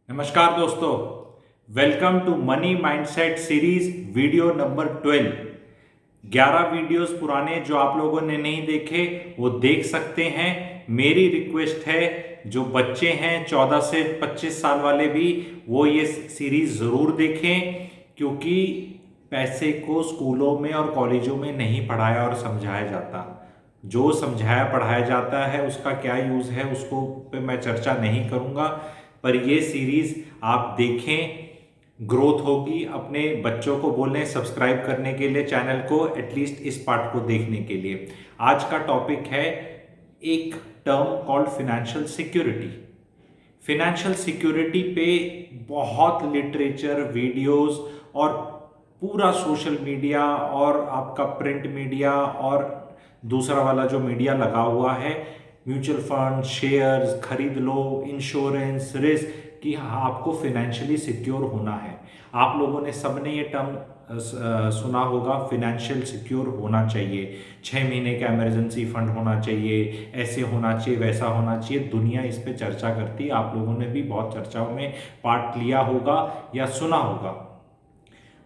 नमस्कार दोस्तों, welcome to money mindset series video number 12। 11 videos पुराने जो आप लोगों ने नहीं देखे वो देख सकते हैं। मेरी रिक्वेस्ट है जो बच्चे हैं 14 से 25 साल वाले भी वो ये सीरीज ज़रूर देखें, क्योंकि पैसे को स्कूलों में और कॉलेजों में नहीं पढ़ाया और समझाया जाता। जो समझाया पढ़ाया जाता है उसका क्या यूज़ है उसको पे मैं चर्चा नहीं करूँगा, पर ये सीरीज़ आप देखें, ग्रोथ होगी। अपने बच्चों को बोलें सब्सक्राइब करने के लिए चैनल को, एटलीस्ट इस पार्ट को देखने के लिए। आज का टॉपिक है एक term called financial security. Financial security पे बहुत लिटरेचर, वीडियोस और पूरा सोशल मीडिया और आपका प्रिंट मीडिया और दूसरा वाला जो मीडिया लगा हुआ है, म्यूचुअल फंड, शेयर्स खरीद लो, इंश्योरेंस, रिस्क, कि आपको फिनेंशियली सिक्योर होना है। आप लोगों ने सबने ये टर्म सुना होगा, फिनेंशियल सिक्योर होना चाहिए। 6 महीने का इमरजेंसी फंड होना चाहिए, ऐसे होना चाहिए, वैसा होना चाहिए। दुनिया इस पे चर्चा करती है, आप लोगों ने भी बहुत चर्चाओं में पार्ट लिया होगा या सुना होगा।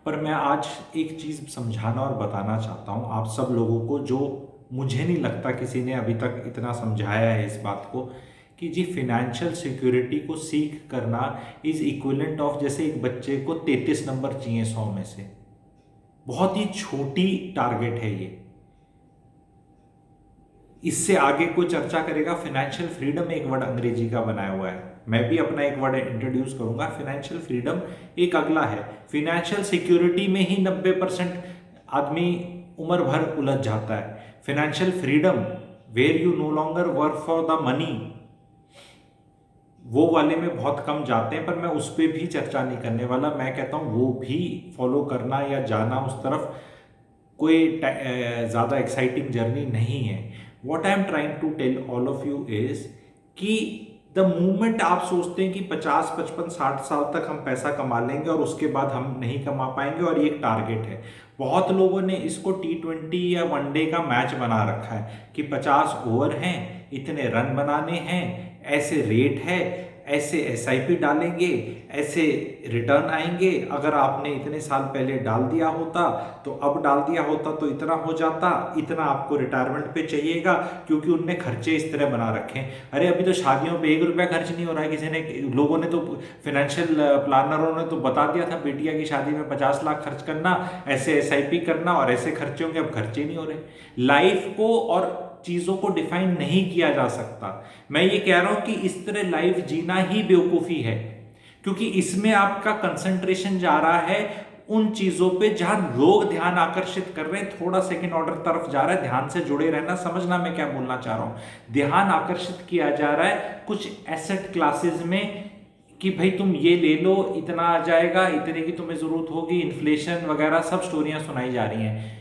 पर मैं आज एक चीज़ समझाना और बताना चाहता हूँ आप सब लोगों को, जो मुझे नहीं लगता किसी ने अभी तक इतना समझाया है इस बात को, कि जी फिनेंशियल सिक्योरिटी को सीख करना इज इक्विवेलेंट ऑफ जैसे एक बच्चे को 33 नंबर चाहिए 100 में से। बहुत ही छोटी टारगेट है ये। इससे आगे कोई चर्चा करेगा। फाइनेंशियल फ्रीडम एक वर्ड अंग्रेजी का बनाया हुआ है, मैं भी अपना एक वर्ड इंट्रोड्यूस करूंगा। फाइनेंशियल फ्रीडम एक अगला है। फाइनेंशियल सिक्योरिटी में ही 90% आदमी उम्र भर उलझ जाता है। Financial freedom where you no longer work for the money, वो वाले में बहुत कम जाते हैं, पर मैं उस पर भी चर्चा नहीं करने वाला। मैं कहता हूं वो भी फॉलो करना या जाना उस तरफ कोई ज़्यादा एक्साइटिंग जर्नी नहीं है। What I am trying to tell all of you is कि द मूवमेंट आप सोचते हैं कि 50, 55, 60 साल तक हम पैसा कमा लेंगे और उसके बाद हम नहीं कमा पाएंगे और ये एक टारगेट है। बहुत लोगों ने इसको T20 या वनडे का मैच बना रखा है कि 50 ओवर हैं, इतने रन बनाने हैं, ऐसे रेट है, ऐसे SIP डालेंगे, ऐसे रिटर्न आएंगे। अगर आपने इतने साल पहले डाल दिया होता तो अब डाल दिया होता तो इतना हो जाता, इतना आपको रिटायरमेंट पे चाहिएगा, क्योंकि उनने खर्चे इस तरह बना रखे हैं। अरे अभी तो शादियों पे 1 रुपया खर्च नहीं हो रहा है। किसी ने, लोगों ने तो, फाइनेंशियल प्लानरों ने तो बता दिया था बेटिया की शादी में 50 लाख खर्च करना, ऐसे SIP करना और ऐसे खर्चे होंगे। अब खर्चे नहीं हो रहे। लाइफ को और चीजों को डिफाइन नहीं किया जा सकता। मैं ये कह रहा हूं कि इस तरह लाइफ जीना ही बेवकूफी है, क्योंकि इसमें आपका कंसंट्रेशन जा रहा है उन चीजों पे जहां लोग ध्यान आकर्षित कर रहे हैं। थोड़ा सेकंड ऑर्डर तरफ जा रहा है। ध्यान से जुड़े रहना, समझना मैं क्या बोलना चाह रहा हूं। ध्यान आकर्षित किया जा रहा है कुछ एसेट क्लासेस में कि भाई तुम ये ले लो, इतना आ जाएगा, इतने की तुम्हें जरूरत होगी, इन्फ्लेशन वगैरह सब स्टोरियां सुनाई जा रही हैं।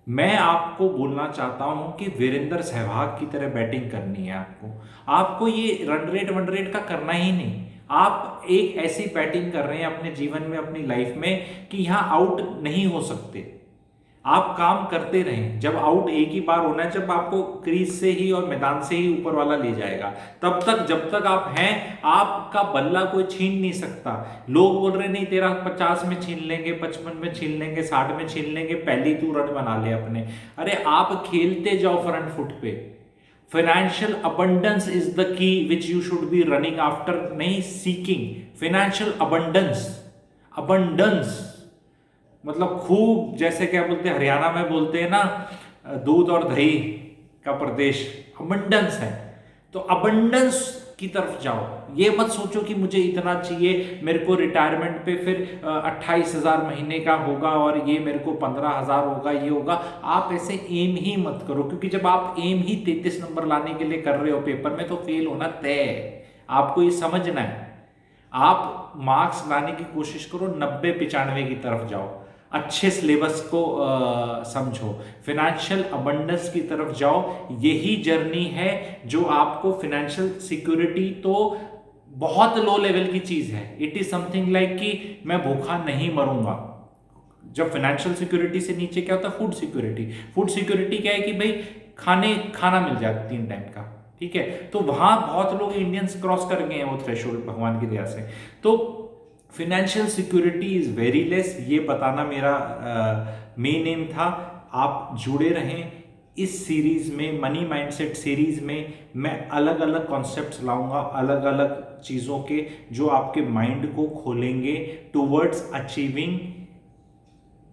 मैं आपको बोलना चाहता हूं कि वीरेंद्र सहवाग की तरह बैटिंग करनी है आपको ये वन रेट का करना ही नहीं। आप एक ऐसी बैटिंग कर रहे हैं अपने जीवन में, अपनी लाइफ में, कि यहां आउट नहीं हो सकते। आप काम करते रहें। जब आउट एक ही बार होना है, जब आपको क्रीज से ही और मैदान से ही ऊपर वाला ले जाएगा, तब तक जब तक आप हैं, आपका बल्ला कोई छीन नहीं सकता। लोग बोल रहे नहीं तेरा 50 में छीन लेंगे, 55 में छीन लेंगे, 60 में छीन लेंगे, पहले तू रन बना ले अपने। अरे आप खेलते जाओ फ्रंट फुट पे। Financial abundance is the key which you should be running after, नहीं सीकिंग। फाइनेंशियल अबंडेंस, अबंडेंस मतलब खूब, जैसे क्या बोलते हैं हरियाणा में बोलते हैं ना, दूध और दही का प्रदेश, अबंडेंस है। तो अबंडेंस की तरफ जाओ। ये मत सोचो कि मुझे इतना चाहिए, मेरे को रिटायरमेंट पे फिर 28,000 महीने का होगा और ये मेरे को 15,000 होगा, ये होगा। आप ऐसे एम ही मत करो, क्योंकि जब आप एम ही 33 नंबर लाने के लिए कर रहे हो पेपर में, तो फेल होना तय है। आपको ये समझना है। आप मार्क्स लाने की कोशिश करो, 90-95 की तरफ जाओ। अच्छे सिलेबस को समझो, फाइनेंशियल अबंडेंस की तरफ जाओ। यही जर्नी है जो आपको फिनेंशियल सिक्योरिटी, तो बहुत लो लेवल की चीज है। इट इज समथिंग लाइक कि मैं भूखा नहीं मरूंगा। जब फाइनेंशियल सिक्योरिटी से नीचे क्या होता है, फूड सिक्योरिटी। फूड सिक्योरिटी क्या है कि भाई खाना मिल जाए 3 टाइम का, ठीक है, तो वहां बहुत लोग इंडियंस क्रॉस कर गए हैं वो थ्रेशोल्ड भगवान की दया से। तो financial security is very less, ये बताना मेरा मेन एम था। आप जुड़े रहें इस सीरीज में, मनी माइंडसेट सीरीज में मैं अलग अलग कॉन्सेप्ट्स लाऊंगा, अलग अलग चीज़ों के, जो आपके माइंड को खोलेंगे towards achieving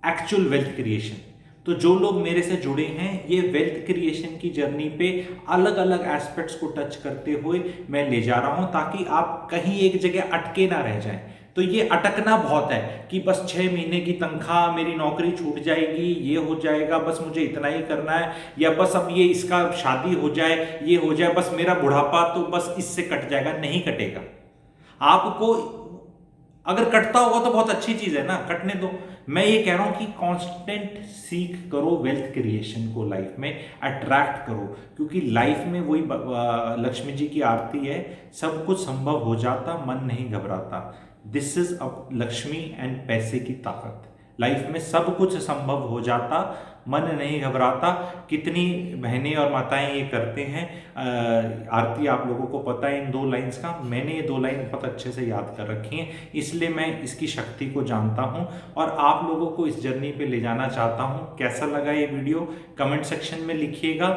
actual wealth creation. तो जो लोग मेरे से जुड़े हैं, ये वेल्थ क्रिएशन की जर्नी पे अलग अलग एस्पेक्ट्स को टच करते हुए मैं ले जा रहा हूं, ताकि आप कहीं एक जगह अटके ना रह जाएं। तो ये अटकना बहुत है कि बस 6 महीने की तनख्वाह, मेरी नौकरी छूट जाएगी, ये हो जाएगा, बस मुझे इतना ही करना है, या बस अब ये इसका शादी हो जाए, ये हो जाए, बस मेरा बुढ़ापा तो बस इससे कट जाएगा। नहीं कटेगा। आपको अगर कटता होगा तो बहुत अच्छी चीज है ना, कटने दो। मैं ये कह रहा हूं कि कांस्टेंट सीख करो वेल्थ क्रिएशन को, लाइफ में अट्रैक्ट करो, क्योंकि लाइफ में वही लक्ष्मी जी की आरती है, सब कुछ संभव हो जाता, मन नहीं घबराता। दिस इज अब लक्ष्मी एंड पैसे की ताकत। लाइफ में सब कुछ संभव हो जाता, मन नहीं घबराता। कितनी बहनें और माताएं ये करते हैं। आरती आप लोगों को पता है इन 2 लाइंस का, मैंने ये 2 लाइन बहुत अच्छे से याद कर रखी हैं, इसलिए मैं इसकी शक्ति को जानता हूं और आप लोगों को इस जर्नी पे ले जाना चाहता हूं। कैसा लगा ये वीडियो कमेंट सेक्शन में लिखिएगा।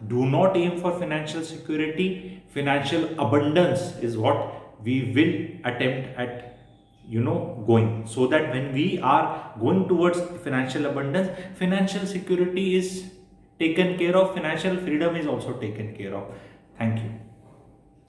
Do not aim for financial security, financial abundance is what we will attempt at going, so that when we are going towards financial abundance, financial security is taken care of, financial freedom is also taken care of. Thank you.